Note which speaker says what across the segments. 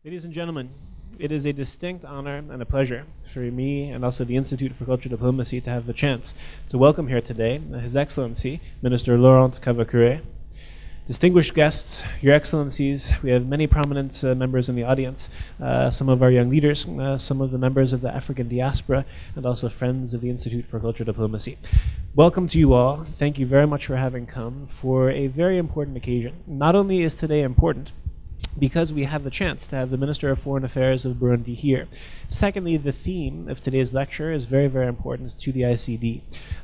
Speaker 1: Ladies and gentlemen, it is a distinct honor and a pleasure for me and also the Institute for Cultural Diplomacy to have the chance to welcome here today His Excellency, Minister Laurent Kavakure. Distinguished guests, Your Excellencies, we have many prominent members in the audience, some of our young leaders, some of the members of the African diaspora, and also friends of the Institute for Cultural Diplomacy. Welcome to you all. Thank you very much for having come for a very important occasion. Not only is today important, because we have the chance to have the Minister of Foreign Affairs of Burundi here. Secondly, the theme of today's lecture is very, very important to the ICD.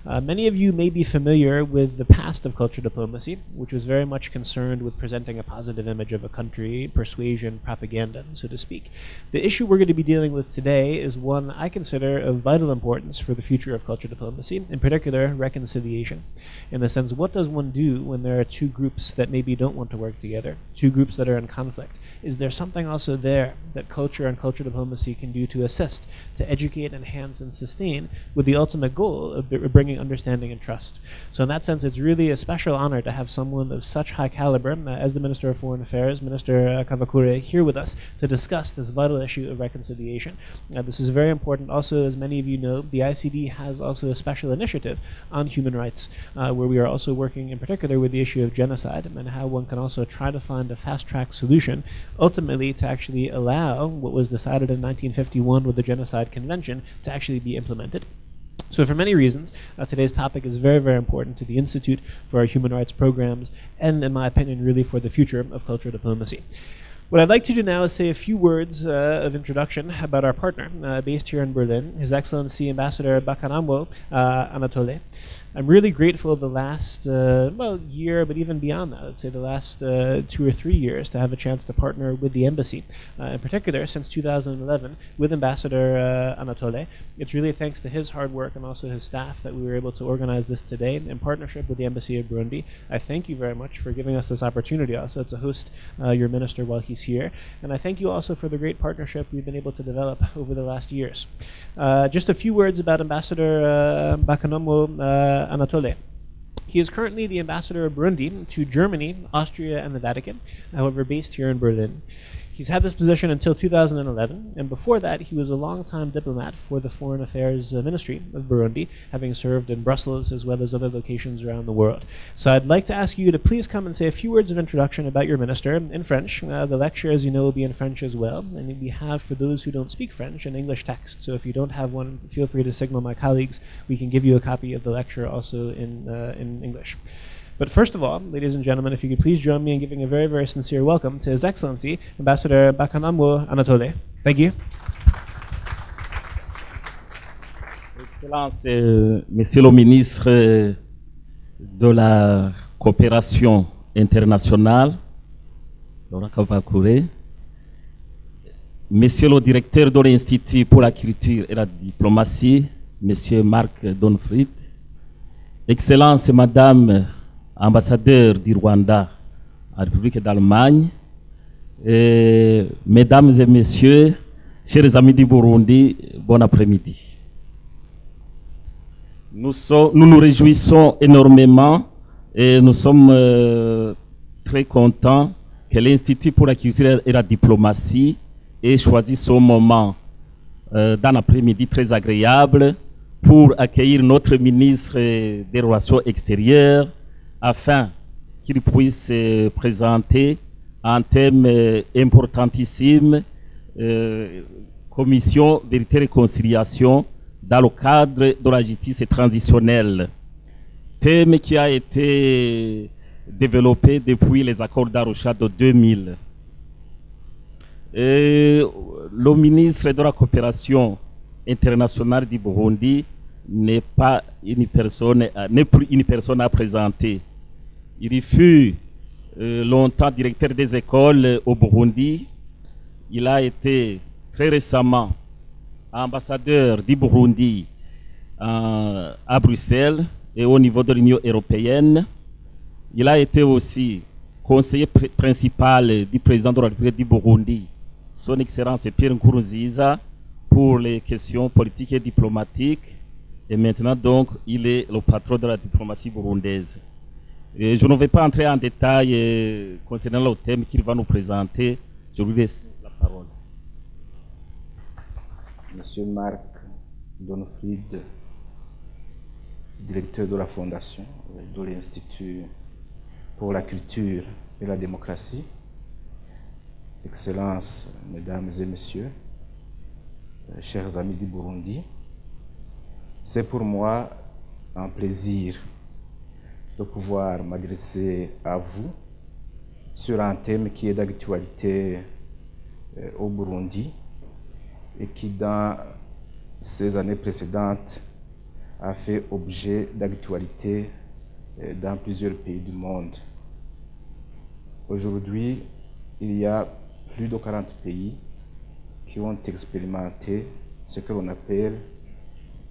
Speaker 1: Many of you may be familiar with the past of cultural diplomacy, which was very much concerned with presenting a positive image of a country, persuasion, propaganda, so to speak. The issue we're going to be dealing with today is one I consider of vital importance for the future of cultural diplomacy, in particular, reconciliation. In the sense, what does one do when there are two groups that maybe don't want to work together, two groups that are in conflict? Is there something also there that culture and cultural diplomacy can do to assist, to educate, enhance, and sustain with the ultimate goal of bringing understanding and trust? So in that sense, it's really a special honor to have someone of such high caliber as the Minister of Foreign Affairs, Minister Kavakure, here with us to discuss this vital issue of reconciliation. This is very important. Also, as many of you know, the ICD has also a special initiative on human rights, where we are also working in particular with the issue of genocide and how one can also try to find a fast-track solution ultimately to actually allow what was decided in 1951 with the Genocide Convention to actually be implemented. So for many reasons, today's topic is very, very important to the Institute for our human rights programs and, in my opinion, really for the future of cultural diplomacy. What I'd like to do now is say a few words of introduction about our partner based here in Berlin, His Excellency Ambassador Bakanamwo Anatole. I'm really grateful the last year, but even beyond that, I'd say the last 2 or 3 years to have a chance to partner with the embassy, in particular since 2011 with Ambassador Anatole. It's really thanks to his hard work and also his staff that we were able to organize this today in partnership with the Embassy of Burundi. I thank you very much for giving us this opportunity also to host your minister while he's here. And I thank you also for the great partnership we've been able to develop over the last years. Just a few words about Ambassador Bakanamwo Anatole. He is currently the ambassador of Burundi to Germany, Austria, and the Vatican, however based here in Berlin. He's had this position until 2011, and before that he was a long-time diplomat for the Foreign Affairs Ministry of Burundi, having served in Brussels as well as other locations around the world. So I'd like to ask you to please come and say a few words of introduction about your minister in French. The lecture, as you know, will be in French as well, and we have, for those who don't speak French, an English text. So if you don't have one, feel free to signal my colleagues. We can give you a copy of the lecture also in English. But first of all, ladies and gentlemen, if you could please join me in giving a very, very sincere welcome to His Excellency, Ambassador Bakanamwo Anatole. Thank you.
Speaker 2: Excellence, Monsieur le Ministre de la Coopération Internationale, Laurent Kavakure, Monsieur le Directeur de l'Institut pour la Culture et la Diplomatie, Monsieur Marc Donfried, Excellence, Madame Ambassadeur du Rwanda à la République d'Allemagne, Mesdames et Messieurs, chers amis du Burundi, bon après-midi. Nous nous réjouissons énormément et nous sommes très contents que l'Institut pour la culture et la diplomatie ait choisi ce moment d'un après-midi très agréable pour accueillir notre ministre des Relations extérieures afin qu'il puisse se présenter un thème importantissime, Commission Vérité et Réconciliation dans le cadre de la justice transitionnelle. Thème qui a été développé depuis les accords d'Arusha de 2000. Le ministre de la Coopération internationale du Burundi n'est pas une personne à présenter. Il fut longtemps directeur des écoles au Burundi. Il a été très récemment ambassadeur du Burundi à Bruxelles et au niveau de l'Union européenne. Il a été aussi conseiller principal du président de la République du Burundi, son Excellence Pierre Nkurunziza, pour les questions politiques et diplomatiques. Et maintenant, donc, il est le patron de la diplomatie burundaise. Et je ne vais pas entrer en détail concernant le thème qu'il va nous présenter. Je lui laisse la parole.
Speaker 3: Monsieur Marc Donfried, directeur de la Fondation, de l'Institut pour la culture et la démocratie, Excellences, Mesdames et Messieurs, chers amis du Burundi, c'est pour moi un plaisir de pouvoir m'adresser à vous sur un thème qui est d'actualité au Burundi et qui, dans ces années précédentes, a fait objet d'actualité dans plusieurs pays du monde. Aujourd'hui, il y a plus de 40 pays qui ont expérimenté ce que l'on appelle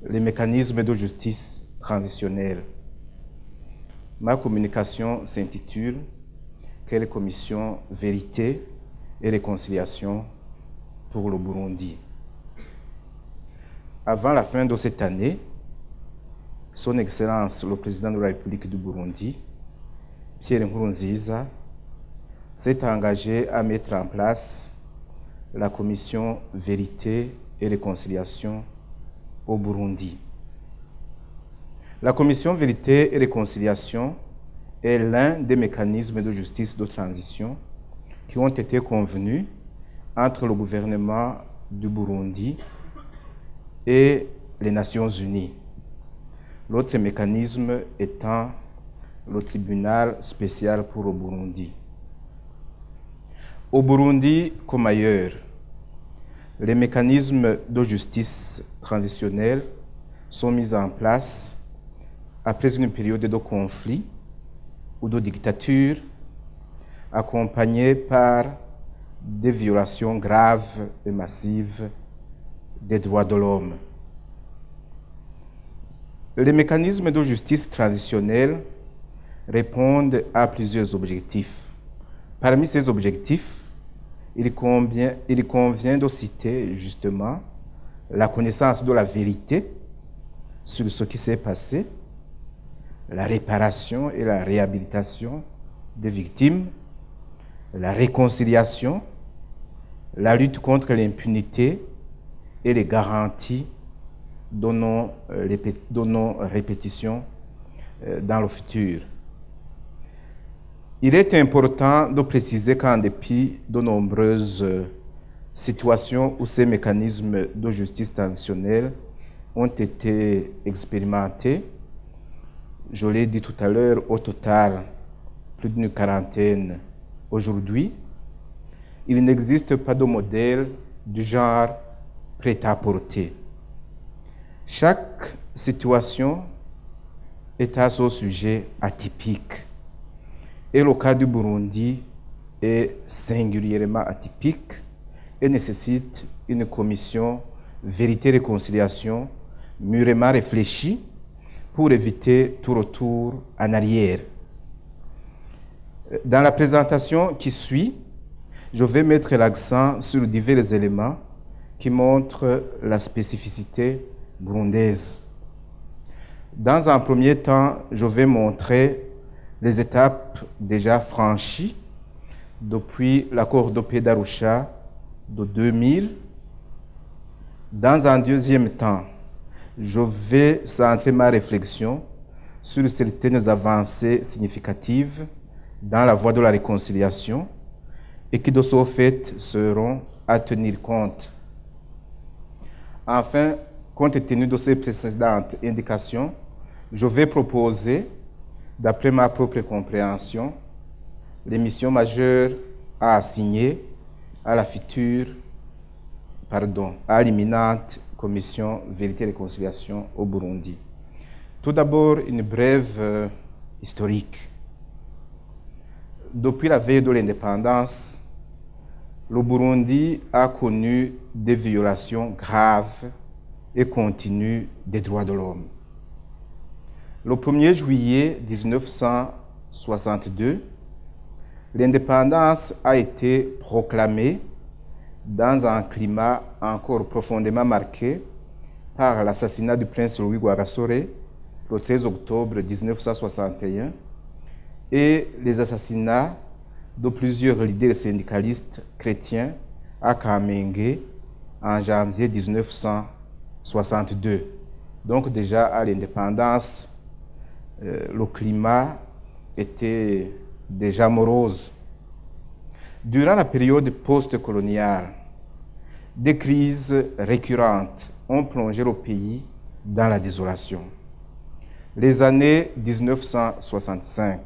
Speaker 3: les mécanismes de justice transitionnelle. Ma communication s'intitule « Quelle commission vérité et réconciliation pour le Burundi ?» Avant la fin de cette année, Son Excellence le Président de la République du Burundi, Pierre Nkurunziza, s'est engagé à mettre en place la commission vérité et réconciliation au Burundi. La commission vérité et réconciliation est l'un des mécanismes de justice de transition qui ont été convenus entre le gouvernement du Burundi et les Nations Unies. L'autre mécanisme étant le tribunal spécial pour le Burundi. Au Burundi comme ailleurs, les mécanismes de justice transitionnelle sont mis en place après une période de conflit ou de dictature accompagnée par des violations graves et massives des droits de l'homme. Les mécanismes de justice transitionnelle répondent à plusieurs objectifs. Parmi ces objectifs, il convient de citer justement la connaissance de la vérité sur ce qui s'est passé, la réparation et la réhabilitation des victimes, la réconciliation, la lutte contre l'impunité et les garanties de non-répétition dans le futur. Il est important de préciser qu'en dépit de nombreuses situations où ces mécanismes de justice transitionnelle ont été expérimentés, je l'ai dit tout à l'heure, au total, plus d'une quarantaine aujourd'hui, il n'existe pas de modèle du genre prêt-à-porter. Chaque situation est à son sujet atypique. Et le cas du Burundi est singulièrement atypique et nécessite une commission vérité-réconciliation mûrement réfléchie pour éviter tout retour en arrière. Dans la présentation qui suit, je vais mettre l'accent sur divers éléments qui montrent la spécificité burundaise. Dans un premier temps, je vais montrer les étapes déjà franchies depuis l'accord de paix d'Arusha de 2000. Dans un deuxième temps, je vais centrer ma réflexion sur certaines avancées significatives dans la voie de la réconciliation et qui de ce fait seront à tenir compte. Enfin, compte tenu de ces précédentes indications, je vais proposer, d'après ma propre compréhension, les missions majeures à assigner à à l'imminente commission Vérité et Réconciliation au Burundi. Tout d'abord, une brève historique. Depuis la veille de l'indépendance, le Burundi a connu des violations graves et continues des droits de l'homme. Le 1er juillet 1962, l'indépendance a été proclamée dans un climat encore profondément marqué par l'assassinat du prince Louis Rwagasore le 13 octobre 1961 et les assassinats de plusieurs leaders syndicalistes chrétiens à Kamenge en janvier 1962. Donc déjà à l'indépendance, le climat était déjà morose. Durant la période post-coloniale, des crises récurrentes ont plongé le pays dans la désolation. Les années 1965,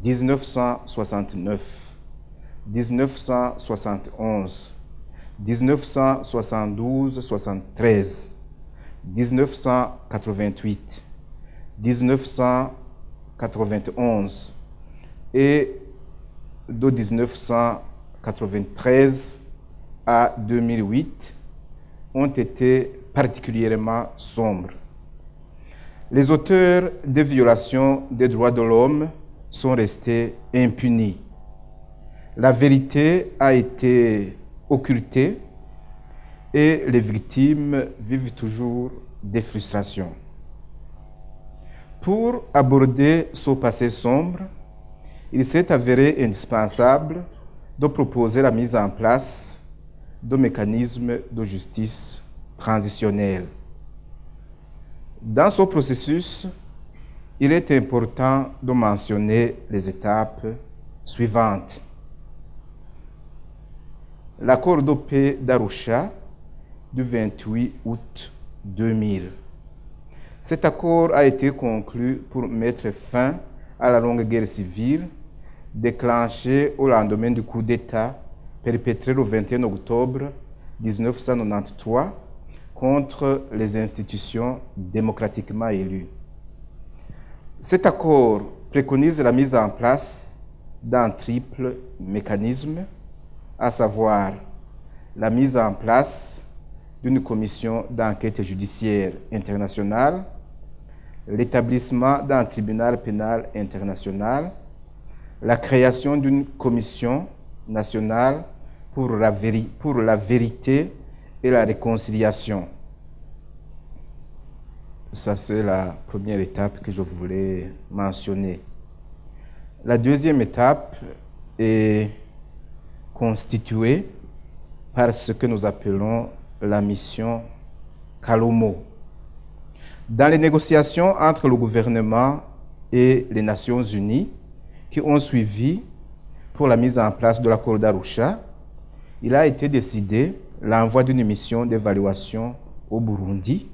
Speaker 3: 1969, 1971, 1972-73, 1988, 1991 et de 1993 à 2008 ont été particulièrement sombres. Les auteurs des violations des droits de l'homme sont restés impunis. La vérité a été occultée et les victimes vivent toujours des frustrations. Pour aborder ce passé sombre, il s'est avéré indispensable de proposer la mise en place de mécanismes de justice transitionnelle. Dans ce processus, il est important de mentionner les étapes suivantes. L'accord de paix d'Arusha du 28 août 2000. Cet accord a été conclu pour mettre fin à la longue guerre civile déclenchée au lendemain du coup d'État perpétré le 21 octobre 1993 contre les institutions démocratiquement élues. Cet accord préconise la mise en place d'un triple mécanisme, à savoir la mise en place d'une commission d'enquête judiciaire internationale, l'établissement d'un tribunal pénal international, la création d'une commission nationale pour la vérité et la réconciliation. Ça, c'est la première étape que je voulais mentionner. La deuxième étape est constituée par ce que nous appelons la mission Kalomo. Dans les négociations entre le gouvernement et les Nations Unies qui ont suivi pour la mise en place de l'accord d'Arusha, il a été décidé l'envoi d'une mission d'évaluation au Burundi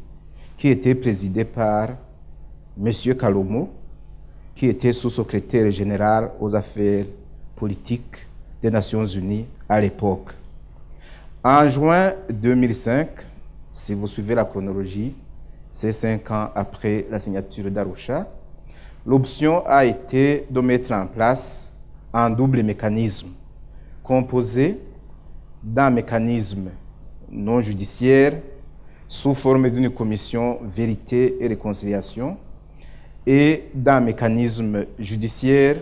Speaker 3: qui était présidée par M. Kalomo, qui était sous-secrétaire général aux affaires politiques des Nations Unies à l'époque. En juin 2005, si vous suivez la chronologie, c'est 5 ans après la signature d'Arusha, l'option a été de mettre en place un double mécanisme composé d'un mécanisme non judiciaire sous forme d'une commission vérité et réconciliation et d'un mécanisme judiciaire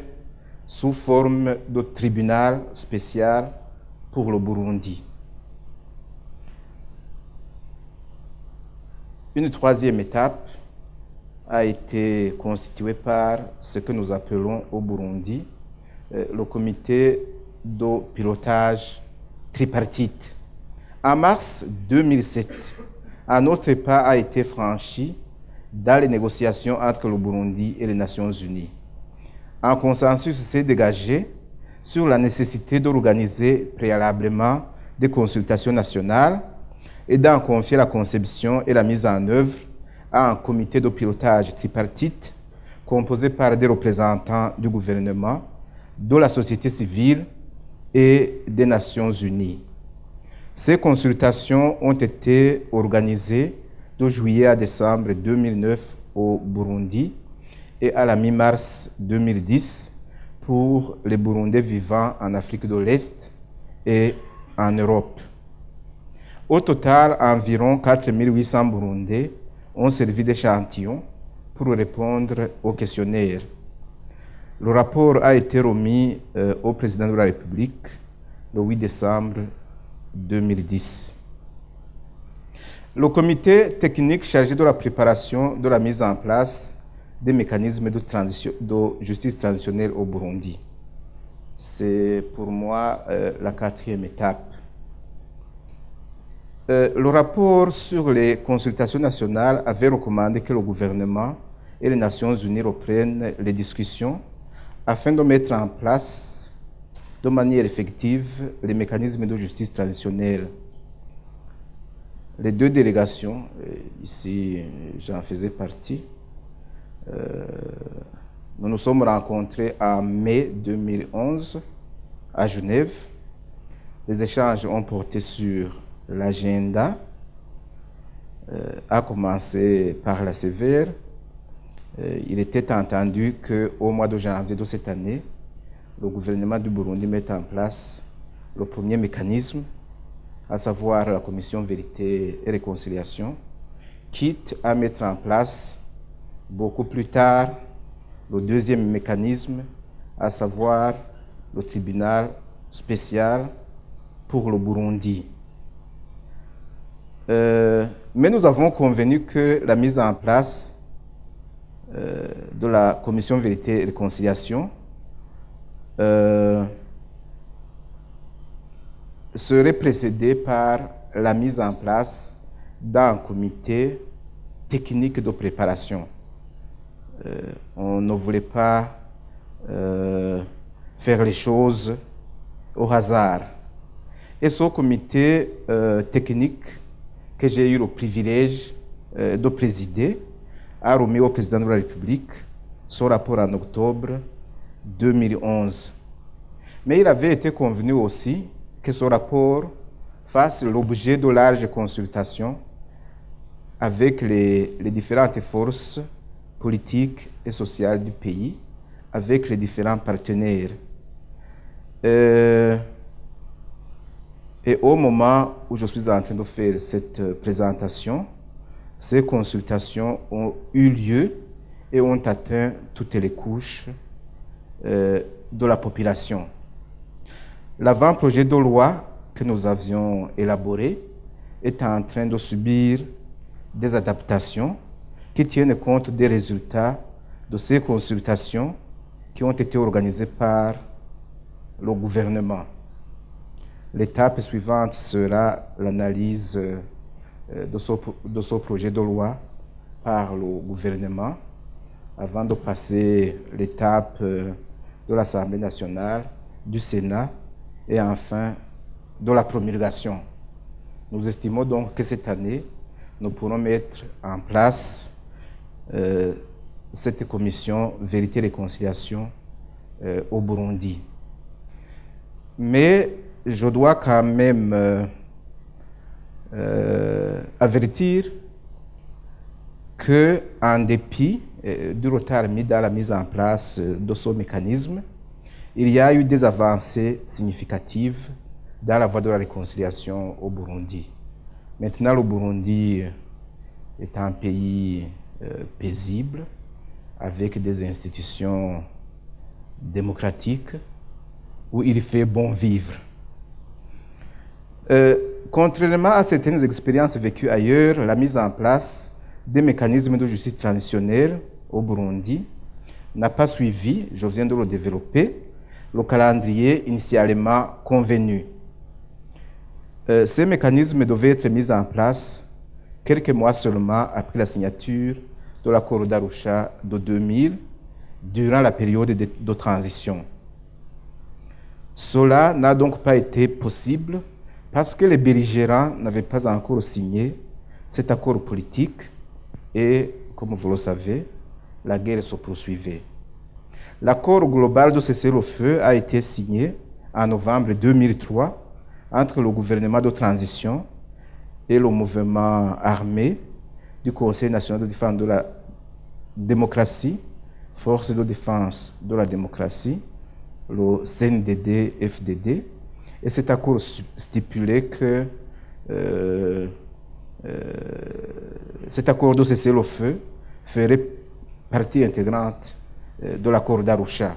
Speaker 3: sous forme de tribunal spécial pour le Burundi. Une troisième étape a été constituée par ce que nous appelons au Burundi le comité de pilotage tripartite. En mars 2007, un autre pas a été franchi dans les négociations entre le Burundi et les Nations Unies. Un consensus s'est dégagé sur la nécessité d'organiser préalablement des consultations nationales et d'en confier la conception et la mise en œuvre à un comité de pilotage tripartite composé par des représentants du gouvernement, de la société civile et des Nations Unies. Ces consultations ont été organisées de juillet à décembre 2009 au Burundi et à la mi-mars 2010 pour les Burundais vivant en Afrique de l'Est et en Europe. Au total, environ 4800 Burundais ont servi d'échantillon pour répondre au questionnaire. Le rapport a été remis au président de la République le 8 décembre 2010. Le comité technique chargé de la préparation de la mise en place des mécanismes de justice transitionnelle au Burundi. C'est pour moi la quatrième étape. Le rapport sur les consultations nationales avait recommandé que le gouvernement et les Nations Unies reprennent les discussions afin de mettre en place de manière effective les mécanismes de justice traditionnelle. Les deux délégations, ici j'en faisais partie, nous nous sommes rencontrés en mai 2011 à Genève. Les échanges ont porté sur l'agenda, à commencer par la sévère. Il était entendu qu'au mois de janvier de cette année, le gouvernement du Burundi mette en place le premier mécanisme, à savoir la commission Vérité et Réconciliation, quitte à mettre en place beaucoup plus tard le deuxième mécanisme, à savoir le tribunal spécial pour le Burundi. Mais nous avons convenu que la mise en place de la commission Vérité et Réconciliation serait précédée par la mise en place d'un comité technique de préparation. On ne voulait pas faire les choses au hasard. Et ce comité technique que j'ai eu le privilège de présider a remis au président de la République son rapport en octobre 2011. Mais il avait été convenu aussi que ce rapport fasse l'objet de larges consultations avec les différentes forces politiques et sociales du pays, avec les différents partenaires. Et au moment où je suis en train de faire cette présentation, ces consultations ont eu lieu et ont atteint toutes les couches de la population. L'avant-projet de loi que nous avions élaboré est en train de subir des adaptations qui tiennent compte des résultats de ces consultations qui ont été organisées par le gouvernement. L'étape suivante sera l'analyse de ce projet de loi par le gouvernement avant de passer l'étape de l'Assemblée nationale, du Sénat et enfin de la promulgation. Nous estimons donc que cette année, nous pourrons mettre en place cette commission Vérité et Réconciliation au Burundi. Mais je dois quand même avertir qu'en dépit du retard mis dans la mise en place de ce mécanisme, il y a eu des avancées significatives dans la voie de la réconciliation au Burundi. Maintenant, le Burundi est un pays paisible, avec des institutions démocratiques, où il fait bon vivre. Contrairement à certaines expériences vécues ailleurs, la mise en place des mécanismes de justice transitionnelle au Burundi n'a pas suivi, je viens de le développer, le calendrier initialement convenu. Ces mécanismes devaient être mis en place quelques mois seulement après la signature de l'accord d'Arusha de 2000, durant la période de transition. Cela n'a donc pas été possible parce que les belligérants n'avaient pas encore signé cet accord politique et, comme vous le savez, la guerre se poursuivait. L'accord global de cessez-le-feu a été signé en novembre 2003 entre le gouvernement de transition et le mouvement armé du Conseil national de défense de la démocratie, Force de défense de la démocratie, le CNDD-FDD, et cet accord stipulait que cet accord de cessez-le-feu ferait partie intégrante de l'accord d'Arusha.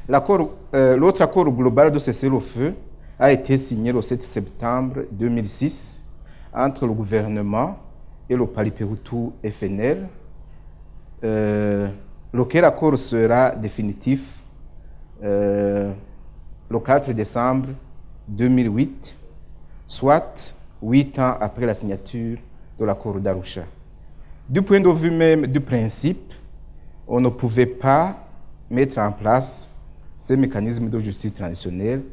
Speaker 3: L'autre accord global de cessez-le-feu a été signé le 7 septembre 2006 entre le gouvernement et le Palipehutu FNL, lequel accord sera définitif le 4 décembre 2008, soit 8 ans après la signature de l'accord d'Arusha. Du point de vue même du principe, on ne pouvait pas mettre en place ces mécanismes de justice traditionnelle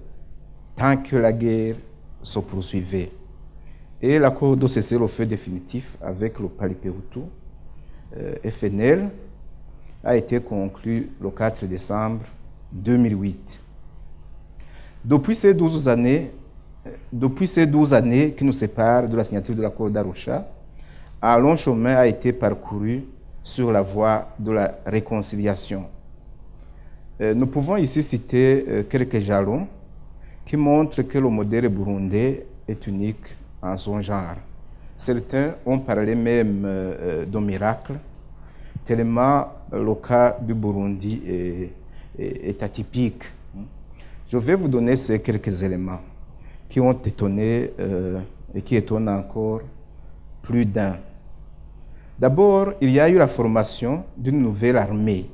Speaker 3: tant que la guerre se poursuivait. Et l'accord de cessez-le-feu définitif avec le Paripeutu, FNL, a été conclu le 4 décembre 2008. Depuis ces 12 années qui nous séparent de la signature de l'accord d'Arusha, un long chemin a été parcouru sur la voie de la réconciliation. Nous pouvons ici citer quelques jalons qui montrent que le modèle burundais est unique en son genre. Certains ont parlé même de miracle, tellement le cas du Burundi est atypique. Je vais vous donner ces quelques éléments qui ont étonné et qui étonnent encore plus d'un. D'abord, il y a eu la formation d'une nouvelle armée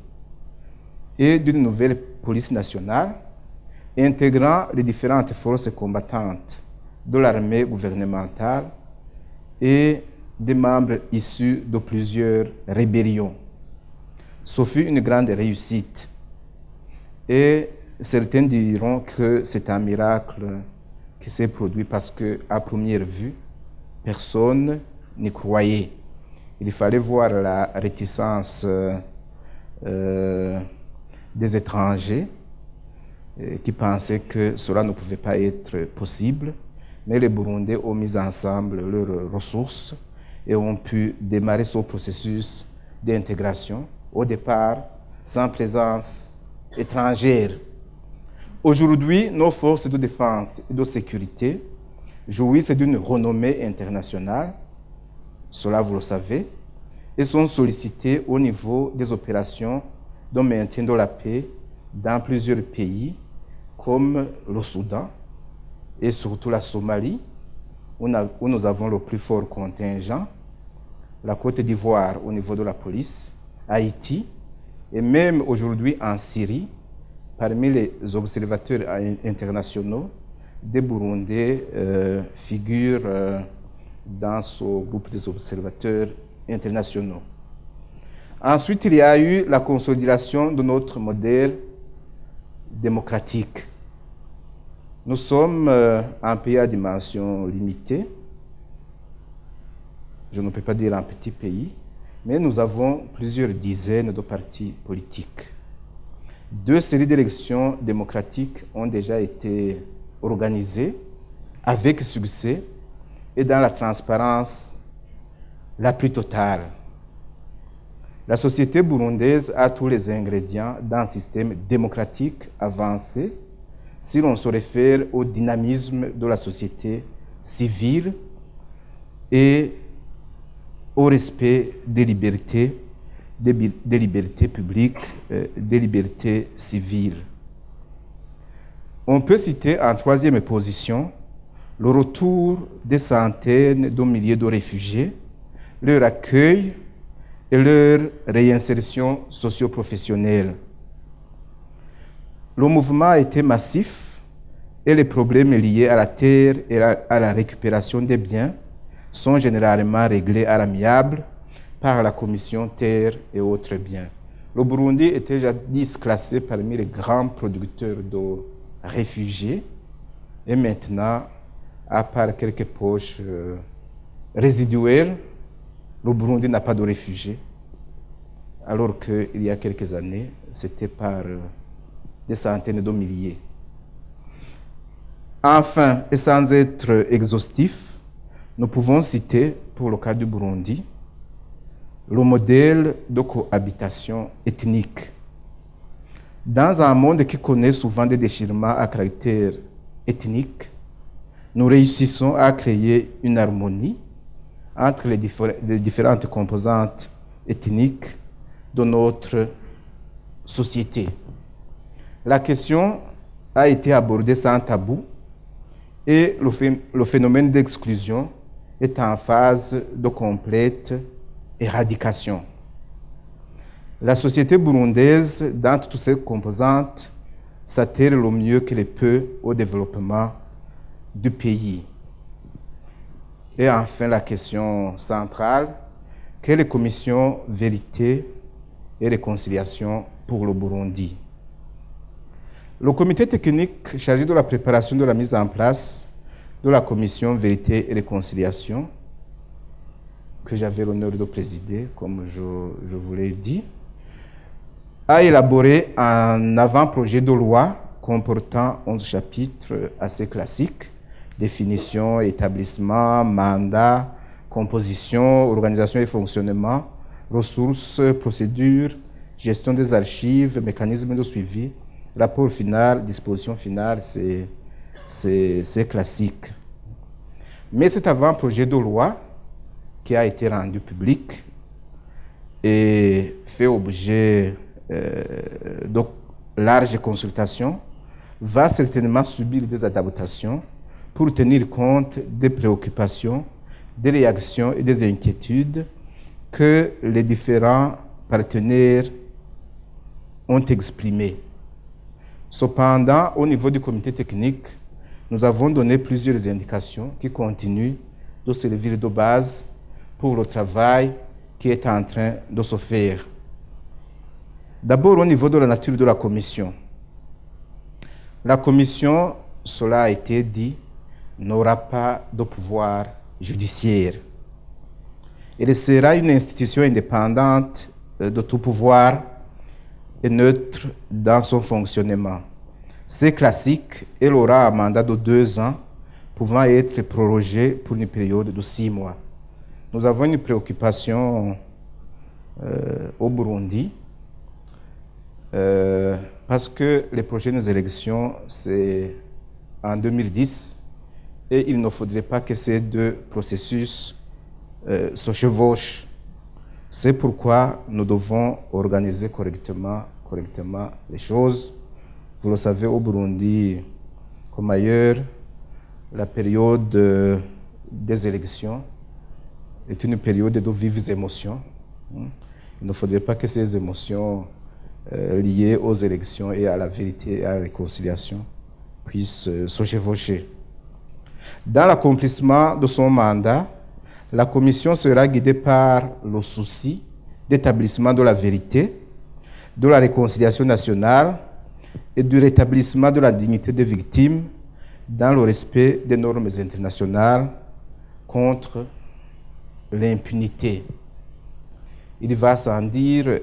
Speaker 3: et d'une nouvelle police nationale intégrant les différentes forces combattantes de l'armée gouvernementale et des membres issus de plusieurs rébellions. Ce fut une grande réussite et certains diront que c'est un miracle qui s'est produit parce qu'à première vue, personne n'y croyait. Il fallait voir la réticence des étrangers qui pensaient que cela ne pouvait pas être possible, mais les Burundais ont mis ensemble leurs ressources et ont pu démarrer ce processus d'intégration, au départ sans présence étrangère. Aujourd'hui, nos forces de défense et de sécurité jouissent d'une renommée internationale, cela vous le savez, et sont sollicitées au niveau des opérations de maintien de la paix dans plusieurs pays, comme le Soudan et surtout la Somalie, où nous avons le plus fort contingent, la Côte d'Ivoire au niveau de la police, Haïti, et même aujourd'hui en Syrie, parmi les observateurs internationaux, des Burundais figurent dans ce groupe des observateurs internationaux. Ensuite, il y a eu la consolidation de notre modèle démocratique. Nous sommes un pays à dimension limitée. Je ne peux pas dire un petit pays, mais nous avons plusieurs dizaines de partis politiques. 2 séries d'élections démocratiques ont déjà été organisées avec succès et dans la transparence la plus totale. La société burundaise a tous les ingrédients d'un système démocratique avancé si l'on se réfère au dynamisme de la société civile et au respect des libertés publiques, des libertés civiles. On peut citer en 3e position le retour des centaines de milliers de réfugiés, leur accueil et leur réinsertion socio-professionnelle. Le mouvement a été massif et les problèmes liés à la terre et à la récupération des biens sont généralement réglés à l'amiable par la commission terre et autres biens. Le Burundi était jadis classé parmi les grands producteurs de réfugiés et maintenant, à part quelques poches résiduelles, le Burundi n'a pas de réfugiés, alors qu'il y a quelques années, c'était par des centaines de milliers. Enfin, et sans être exhaustif, nous pouvons citer, pour le cas du Burundi, le modèle de cohabitation ethnique. Dans un monde qui connaît souvent des déchirements à caractère ethnique, nous réussissons à créer une harmonie entre les différentes composantes ethniques de notre société. La question a été abordée sans tabou et le phénomène d'exclusion est en phase de complète éradication. La société burundaise, dans toutes ses composantes, s'attelle le mieux qu'elle peut au développement du pays. Et enfin, la question centrale, quelle est la commission vérité et réconciliation pour le Burundi? Le comité technique chargé de la préparation de la mise en place de la commission vérité et réconciliation, que j'avais l'honneur de présider, comme je vous l'ai dit, a élaboré un avant-projet de loi comportant 11 chapitres assez classiques: définition, établissement, mandat, composition, organisation et fonctionnement, ressources, procédures, gestion des archives, mécanismes de suivi, rapport final, disposition finale, c'est classique. Mais cet avant-projet de loi, qui a été rendu public et fait objet de larges consultations, va certainement subir des adaptations pour tenir compte des préoccupations, des réactions et des inquiétudes que les différents partenaires ont exprimées. Cependant, au niveau du comité technique, nous avons donné plusieurs indications qui continuent de servir de base pour le travail qui est en train de se faire. D'abord, au niveau de la nature de la commission. La commission, cela a été dit, n'aura pas de pouvoir judiciaire. Elle sera une institution indépendante de tout pouvoir et neutre dans son fonctionnement. C'est classique, elle aura un mandat de 2 ans, pouvant être prorogé pour une période de 6 mois. Nous avons une préoccupation au Burundi, parce que les prochaines élections, c'est en 2010, et il ne faudrait pas que ces deux processus se chevauchent. C'est pourquoi nous devons organiser correctement les choses. Vous le savez, au Burundi, comme ailleurs, la période des élections est une période de vives émotions. Il ne faudrait pas que ces émotions liées aux élections et à la vérité et à la réconciliation puissent se chevaucher. Dans l'accomplissement de son mandat, la Commission sera guidée par le souci d'établissement de la vérité, de la réconciliation nationale et du rétablissement de la dignité des victimes dans le respect des normes internationales contre l'impunité. Il va sans dire,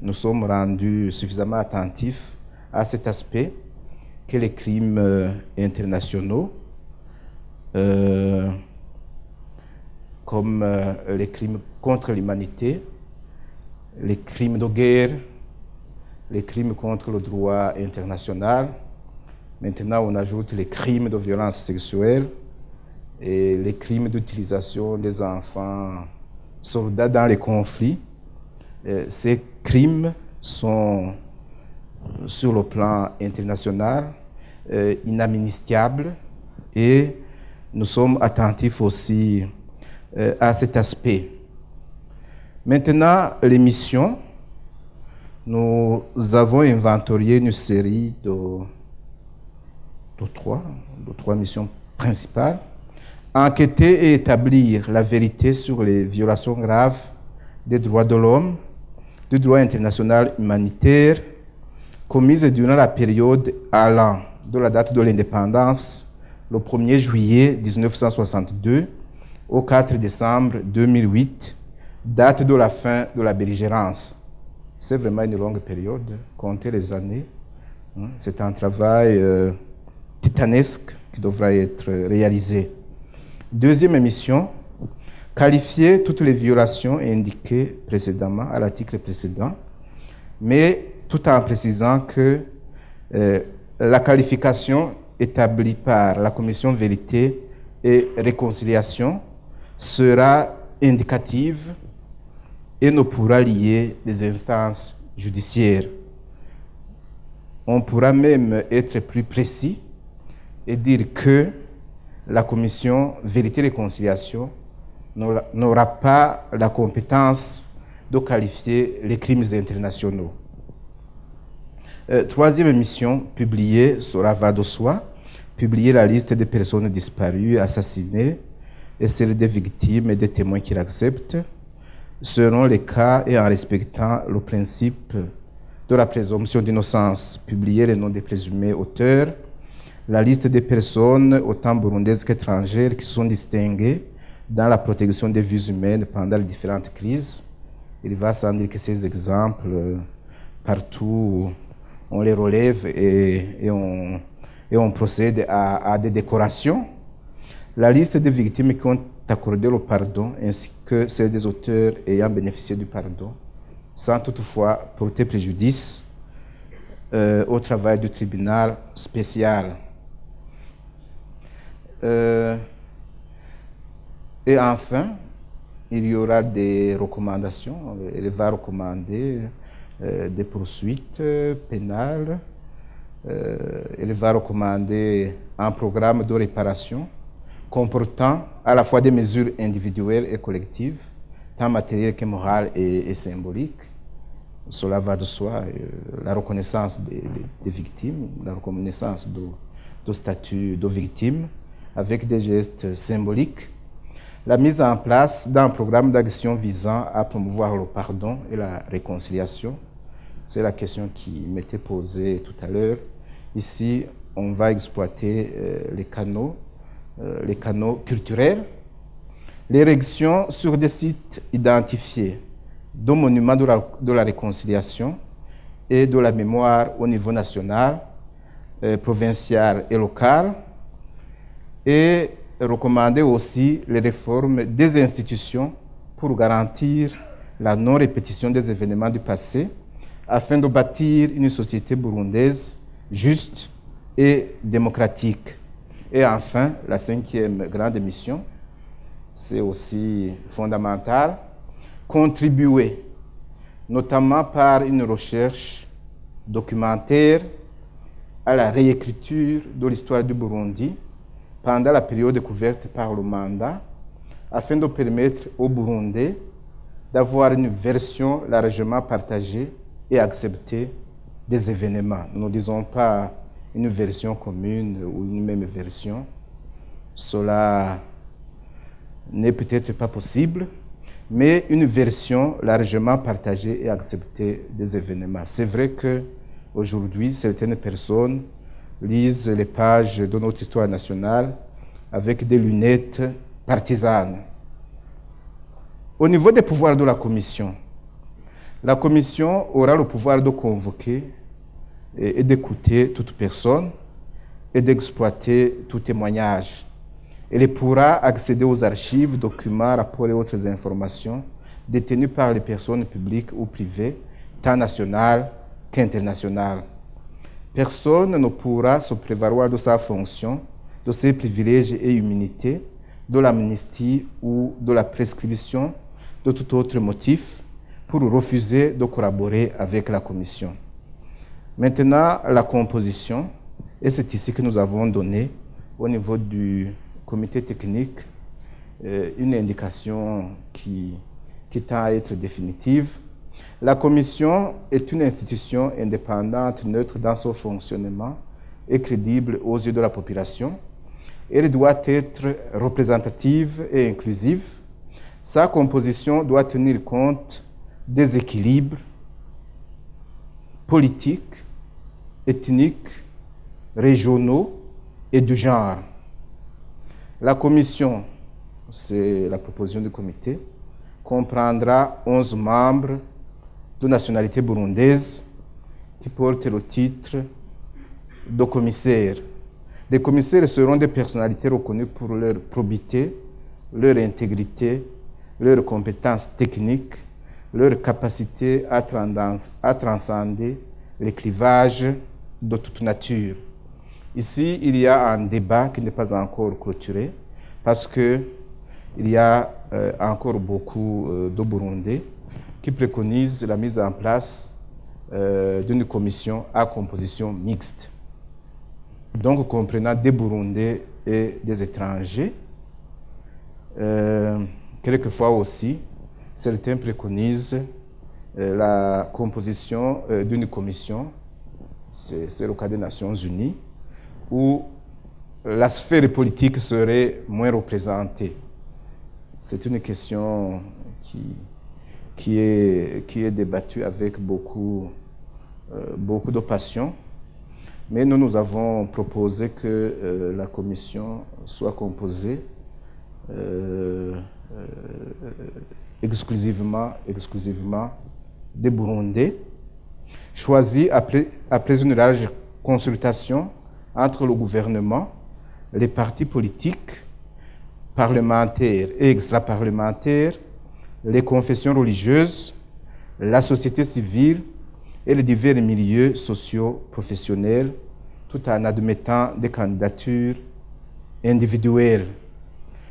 Speaker 3: nous sommes rendus suffisamment attentifs à cet aspect que les crimes internationaux, comme les crimes contre l'humanité, les crimes de guerre, les crimes contre le droit international. Maintenant, on ajoute les crimes de violence sexuelle et les crimes d'utilisation des enfants soldats dans les conflits. Ces crimes sont, sur le plan international, inamnistiables et nous sommes attentifs aussi à cet aspect. Maintenant, les missions. Nous avons inventorié une série de trois missions principales. Enquêter et établir la vérité sur les violations graves des droits de l'homme, du droit international humanitaire, commises durant la période allant de la date de l'indépendance, le 1er juillet 1962, au 4 décembre 2008, date de la fin de la belligérance. C'est vraiment une longue période, comptez les années. C'est un travail titanesque qui devra être réalisé. Deuxième mission, qualifier toutes les violations indiquées précédemment à l'article précédent, mais tout en précisant que la qualification établie par la Commission Vérité et Réconciliation sera indicative et ne pourra lier les instances judiciaires. On pourra même être plus précis et dire que la Commission Vérité et Réconciliation n'aura pas la compétence de qualifier les crimes internationaux. Troisième mission publiée, cela va de soi, publier la liste des personnes disparues, assassinées, et celle des victimes et des témoins qui l'acceptent, selon les cas et en respectant le principe de la présomption d'innocence, publier les noms des présumés auteurs, la liste des personnes, autant burundaises qu'étrangères, qui sont distinguées dans la protection des vies humaines pendant les différentes crises. Il va sans dire que ces exemples, partout, on les relève et on procède à des décorations. La liste des victimes qui ont accordé le pardon, ainsi que celle des auteurs ayant bénéficié du pardon, sans toutefois porter préjudice au travail du tribunal spécial. Et enfin, il y aura des recommandations. Elle va recommander des poursuites pénales. Elle va recommander un programme de réparation comportant à la fois des mesures individuelles et collectives, tant matérielles que morales et symboliques. Cela va de soi. La reconnaissance des victimes, la reconnaissance du statut de victime, avec des gestes symboliques. La mise en place d'un programme d'action visant à promouvoir le pardon et la réconciliation. C'est la question qui m'était posée tout à l'heure. Ici, on va exploiter les canaux culturels, l'érection sur des sites identifiés de monuments de la réconciliation et de la mémoire au niveau national, provincial et local, et recommander aussi les réformes des institutions pour garantir la non-répétition des événements du passé, afin de bâtir une société burundaise juste et démocratique. Et enfin, la 5e grande mission, c'est aussi fondamental, contribuer, notamment par une recherche documentaire, à la réécriture de l'histoire du Burundi pendant la période couverte par le mandat, afin de permettre aux Burundais d'avoir une version largement partagée et acceptée des événements. Nous ne disons pas une version commune ou une même version. Cela n'est peut-être pas possible, mais une version largement partagée et acceptée des événements. C'est vrai qu'aujourd'hui, certaines personnes lisent les pages de notre histoire nationale avec des lunettes partisanes. Au niveau des pouvoirs de la commission aura le pouvoir de convoquer et d'écouter toute personne et d'exploiter tout témoignage. Elle pourra accéder aux archives, documents, rapports et autres informations détenues par les personnes publiques ou privées, tant nationales qu'internationales. Personne ne pourra se prévaloir de sa fonction, de ses privilèges et immunités, de l'amnistie ou de la prescription de tout autre motif pour refuser de collaborer avec la commission. Maintenant, la composition, et c'est ici que nous avons donné au niveau du comité technique une indication qui tend à être définitive. La commission est une institution indépendante, neutre dans son fonctionnement et crédible aux yeux de la population. Elle doit être représentative et inclusive. Sa composition doit tenir compte des équilibres politiques, ethniques, régionaux et du genre. La commission, c'est la proposition du comité, comprendra 11 membres de nationalité burundaise qui portent le titre de commissaires. Les commissaires seront des personnalités reconnues pour leur probité, leur intégrité, leurs compétences techniques, leur capacité à transcender les clivages de toute nature. Ici, il y a un débat qui n'est pas encore clôturé parce qu'il y a encore beaucoup de Burundais qui préconisent la mise en place d'une commission à composition mixte. Donc, comprenant des Burundais et des étrangers. Quelquefois aussi, certains préconisent la composition d'une commission, c'est le cas des Nations Unies, où la sphère politique serait moins représentée. C'est une question qui est débattue avec beaucoup de passion. Mais nous avons proposé que la commission soit composée exclusivement des Burundais, choisis après une large consultation entre le gouvernement, les partis politiques, parlementaires et extra-parlementaires, les confessions religieuses, la société civile et les divers milieux sociaux professionnels, tout en admettant des candidatures individuelles.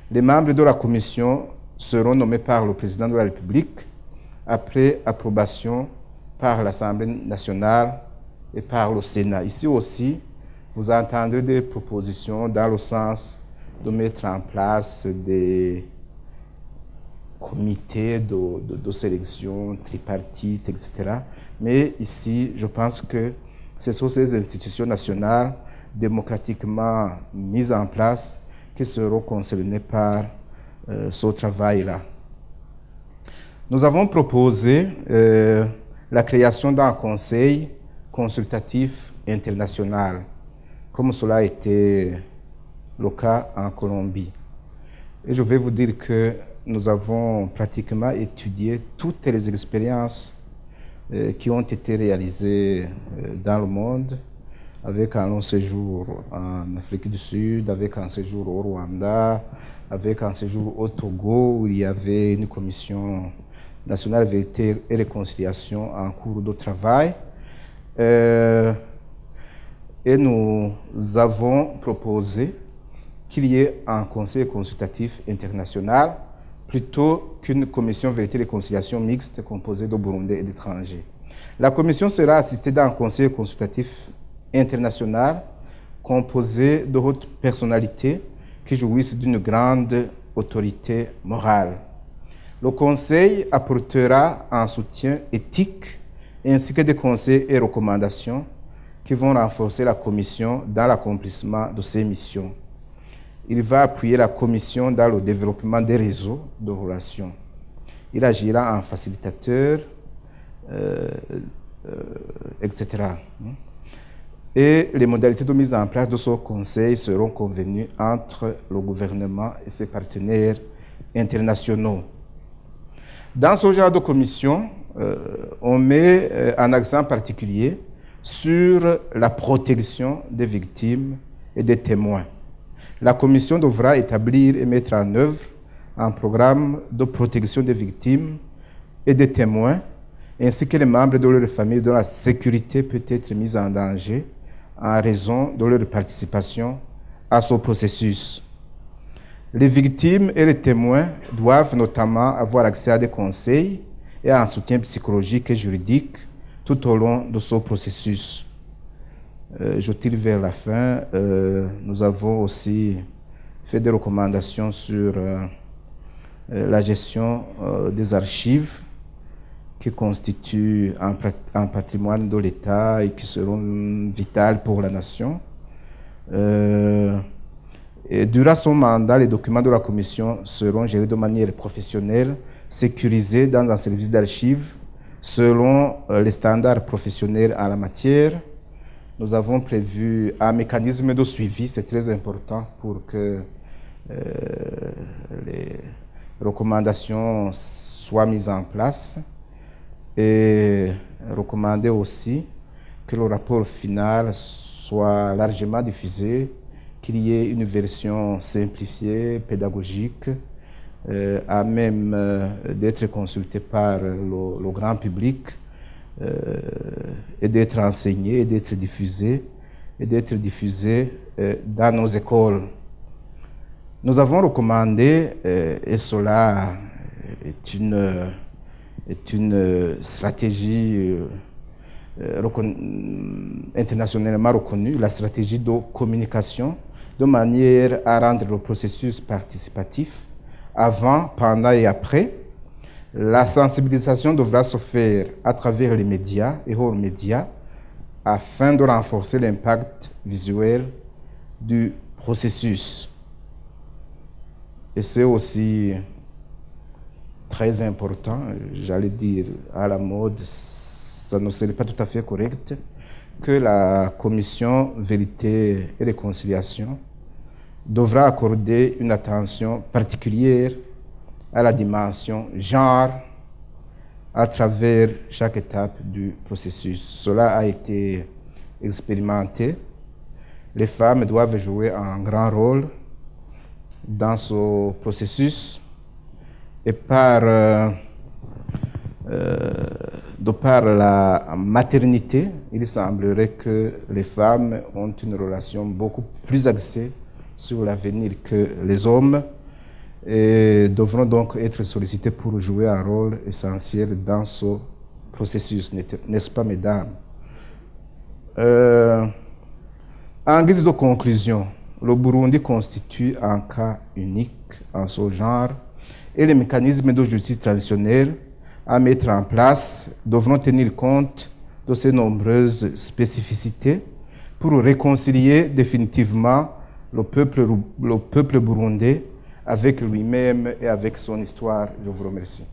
Speaker 3: Les membres de la commission seront nommés par le président de la République après approbation par l'Assemblée nationale et par le Sénat. Ici aussi, vous entendrez des propositions dans le sens de mettre en place des comités de sélection tripartite, etc. Mais ici, je pense que ce sont ces institutions nationales démocratiquement mises en place qui seront concernées par ce travail-là. Nous avons proposé la création d'un conseil consultatif international, comme cela a été le cas en Colombie. Et je vais vous dire que nous avons pratiquement étudié toutes les expériences qui ont été réalisées dans le monde, avec un long séjour en Afrique du Sud, avec un séjour au Rwanda, avec un séjour au Togo, où il y avait une commission nationale vérité et réconciliation en cours de travail. Et nous avons proposé qu'il y ait un conseil consultatif international plutôt qu'une commission vérité et réconciliation mixte composée de Burundais et d'étrangers. La commission sera assistée d'un conseil consultatif international composé de hautes personnalités qui jouissent d'une grande autorité morale. Le conseil apportera un soutien éthique ainsi que des conseils et recommandations qui vont renforcer la commission dans l'accomplissement de ses missions. Il va appuyer la commission dans le développement des réseaux de relations. Il agira en facilitateur, etc. Et les modalités de mise en place de ce conseil seront convenues entre le gouvernement et ses partenaires internationaux. Dans ce genre de commission, on met un accent particulier sur la protection des victimes et des témoins. La commission devra établir et mettre en œuvre un programme de protection des victimes et des témoins, ainsi que les membres de leur famille dont la sécurité peut être mise en danger en raison de leur participation à ce processus. Les victimes et les témoins doivent notamment avoir accès à des conseils et à un soutien psychologique et juridique tout au long de ce processus. Je tire vers la fin. Nous avons aussi fait des recommandations sur la gestion des archives qui constituent un patrimoine de l'État et qui seront vitales pour la nation. Et durant son mandat, les documents de la commission seront gérés de manière professionnelle, sécurisés dans un service d'archives selon les standards professionnels en la matière. Nous avons prévu un mécanisme de suivi, c'est très important pour que les recommandations soient mises en place, et recommander aussi que le rapport final soit largement diffusé, qu'il y ait une version simplifiée, pédagogique, à même d'être consultée par le grand public, et d'être enseignée et d'être diffusée, dans nos écoles. Nous avons recommandé, et cela est une stratégie internationalement reconnue, la stratégie de communication, de manière à rendre le processus participatif avant, pendant et après. La sensibilisation devra se faire à travers les médias et hors médias afin de renforcer l'impact visuel du processus. Et c'est aussi très important, j'allais dire à la mode, ça ne serait pas tout à fait correct, que la commission Vérité et Réconciliation devra accorder une attention particulière à la dimension genre à travers chaque étape du processus. Cela a été expérimenté. Les femmes doivent jouer un grand rôle dans ce processus et de par la maternité, il semblerait que les femmes ont une relation beaucoup plus axée sur l'avenir que les hommes et devront donc être sollicités pour jouer un rôle essentiel dans ce processus, n'est-ce pas, mesdames? En guise de conclusion, le Burundi constitue un cas unique en ce genre et les mécanismes de justice traditionnelle à mettre en place devront tenir compte de ces nombreuses spécificités pour réconcilier définitivement le peuple burundais avec lui-même et avec son histoire. Je vous remercie.